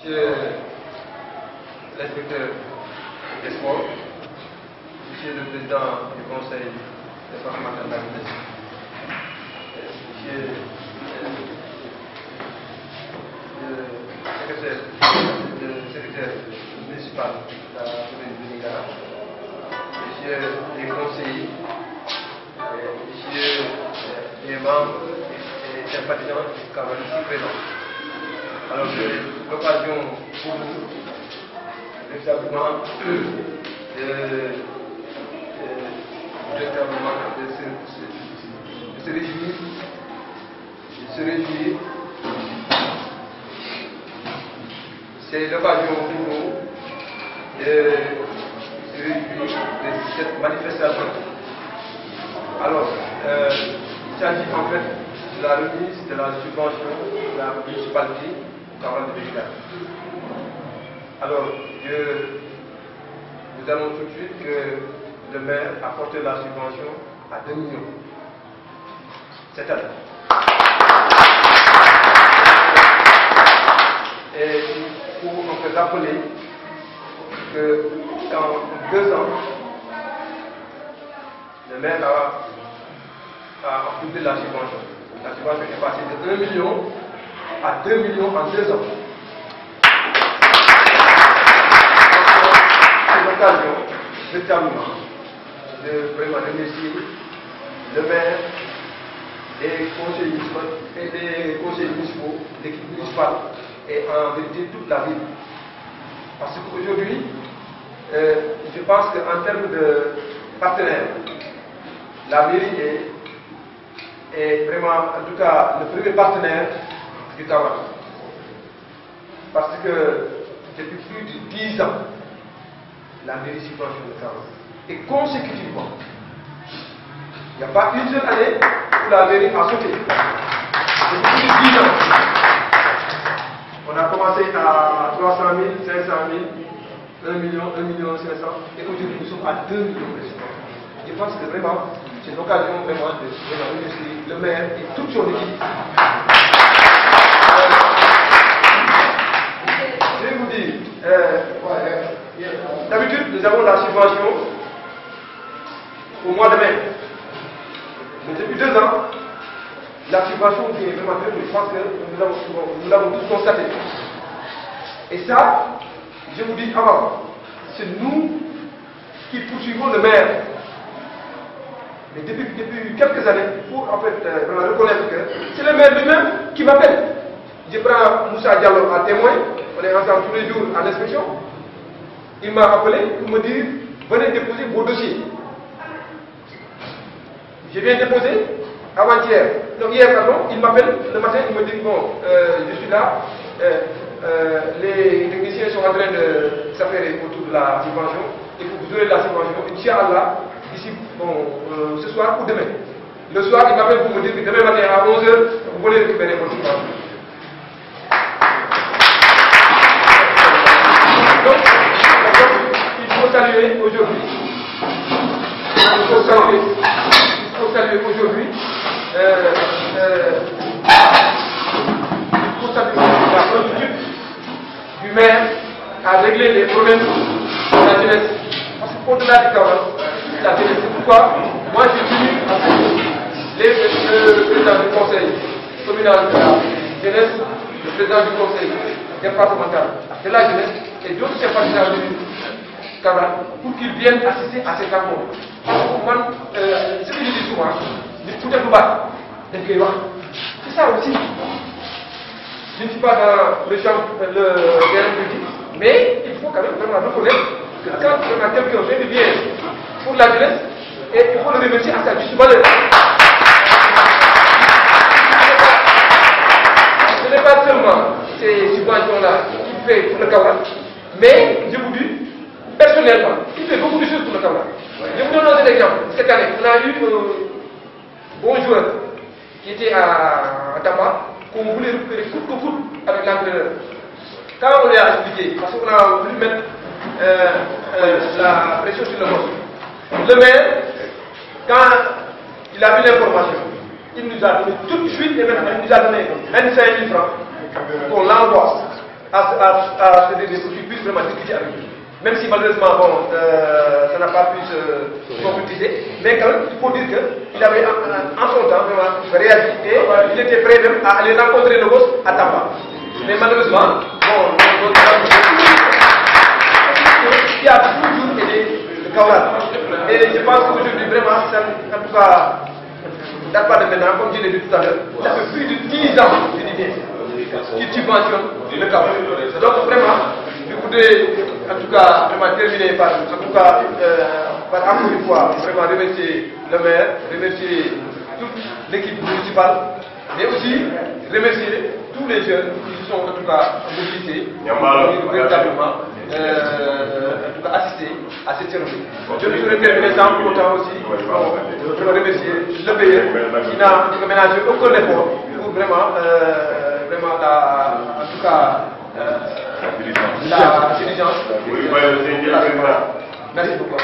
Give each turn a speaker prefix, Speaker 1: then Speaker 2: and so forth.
Speaker 1: Monsieur l'inspecteur des sports, Monsieur le président du conseil départemental de la jeunesse, Monsieur le secrétaire municipal de la commune de Nigara, Monsieur les conseillers, Monsieur les membres et sympathisants du Cameroun ici présents. Alors c'est l'occasion pour nous, véritablement, de se réjouir. C'est l'occasion pour nous de se réjouir de cette manifestation. Alors, il s'agit en fait de la remise de la subvention de la municipalité au Cameroun de Béguida. Alors, nous allons tout de suite que le maire a porté la subvention à 2 millions cette année. Et pour on peut rappeler qu'en 2 ans, le maire a doublé la subvention. La subvention est passée de 1 million à 2 millions en 2 ans. C'est l'occasion, véritablement, de vraiment remercier le maire, les conseillers municipaux, l'équipe municipale et en vérité toute la ville. Parce qu'aujourd'hui, je pense qu'en termes de partenaires, la mairie est vraiment, en tout cas, le premier partenaire du Cameroun. Parce que depuis plus de 10 ans, la mairie subventionne le Cameroun. Et consécutivement, il n'y a pas une seule année où la mairie a sauté. Depuis plus de 10 ans, on a commencé à 300 000, 500 000, 1 million, 1 million 500, et aujourd'hui nous sommes à 2 millions de subventions. Je pense que vraiment, c'est l'occasion vraiment de remercier le maire et toute son équipe. Je vais vous dire, d'habitude nous avons la subvention au mois de mai. Mais depuis 2 ans, la subvention est vraiment très peu. Je pense que nous l'avons tous constaté. Et ça, je vous dis avant, c'est nous qui poursuivons le maire. Mais depuis quelques années, pour en fait reconnaître que c'est le maire lui-même qui m'appelle. Je prends Moussa Diallo à témoin, on est ensemble tous les jours à l'inspection. Il m'a appelé pour me dire, venez déposer vos dossiers. Je viens déposer avant-hier, donc hier pardon, il m'appelle le matin, il me dit, bon, je suis là, les techniciens sont en train de s'affairer autour de la subvention, il faut vous donner la subvention, Inch'Allah, ici, bon, ce soir ou demain. Le soir, il m'appelle pour me dire que demain matin à 11 h, vous voulez récupérer votre subvention. Donc, il faut saluer aujourd'hui. Il faut saluer aujourd'hui. La politique du maire à régler les problèmes de la jeunesse. Parce qu'au-delà du Cameroun, la jeunesse, c'est pourquoi moi j'ai venu le président du conseil communal de la jeunesse, le président du conseil départemental de la jeunesse et d'autres sympathisants du Cameroun pour qu'ils viennent assister à cette rencontre. Moi, ce que je dis souvent, c'est tout est global. C'est ça aussi. Je ne suis pas dans le champ, le terrain politique, mais il faut quand même vraiment reconnaître que quand on a quelqu'un fait du bien pour la jeunesse, et il faut le remercier à sa juste valeur. Ce n'est pas seulement ces subventions-là qu'il fait pour le Cameroun, mais je vous dis, personnellement, il fait beaucoup de choses pour le Cameroun. Je vous donne un exemple. Cette année, on a eu un bon joueur qui était à Tamba, qu'on voulait récupérer coûte que coûte avec l'entraîneur. Quand on lui a expliqué, parce qu'on a voulu mettre la pression sur le boss, le maire, quand il a vu l'information, il nous a donné tout de suite, et maintenant il nous a donné 25 000 francs qu'on l'envoie à ce délai pour qu'ils puissent vraiment discuter avec nous. Même si malheureusement, bon, ça n'a pas pu se concrétiser, mais quand même, il faut dire qu'il avait en son temps vraiment réagi et il était prêt même à aller rencontrer le boss à Tamba. Mais malheureusement, bon, il y a toujours aidé le Kaolak. Et je pense qu'aujourd'hui, vraiment, ça, en tout cas, date pas de maintenant, comme je l'ai dit tout à l'heure, ça fait plus de 10 ans, je dis bien, qui subventionne le Kaolak. Donc vraiment, je voudrais en tout cas vraiment terminer par, en tout cas, par encore une fois, vraiment remercier le maire, remercier toute l'équipe municipale, mais aussi remercier tous les jeunes qui se sont en tout cas mobilisés pour véritablement en tout cas assister à cette cérémonie. Je ne voudrais terminer sans pour autant aussi remercier le payeur qui n'a ménagé aucun effort pour vraiment, vraiment en tout cas, la diligence. Merci beaucoup.